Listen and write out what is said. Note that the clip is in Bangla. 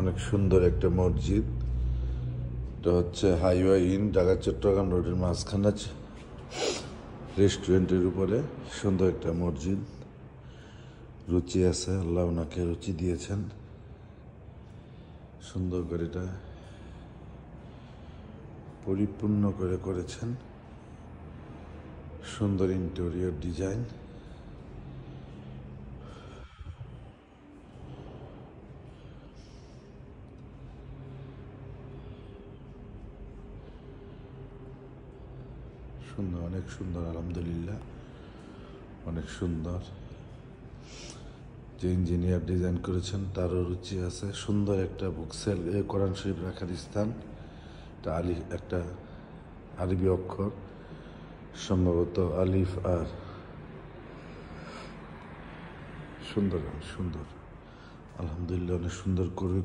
অনেক সুন্দর একটা মসজিদ। এটা হচ্ছে হাইওয়ে ইন ঢাকা চট্টগ্রাম রোডের মাঝখানে রেস্টুরেন্টের উপরে সুন্দর একটা মসজিদ। রুচি আছে, আল্লাহ ওনাকে রুচি দিয়েছেন, সুন্দর করে এটা পরিপূর্ণ করে করেছেন। সুন্দর ইন্টেরিয়র ডিজাইন। সুন্দর, অনেক সুন্দর, আলহামদুলিল্লাহ অনেক সুন্দর। যে ইঞ্জিনিয়ার ডিজাইন করেছেন তারও রুচি আছে। সুন্দর একটা বুকসেল কোরআন শরীফ রাখার স্থান। এটা একটা আরবি অক্ষর, সম্ভবত আলিফ। আর সুন্দর সুন্দর, আলহামদুলিল্লাহ অনেক সুন্দর করে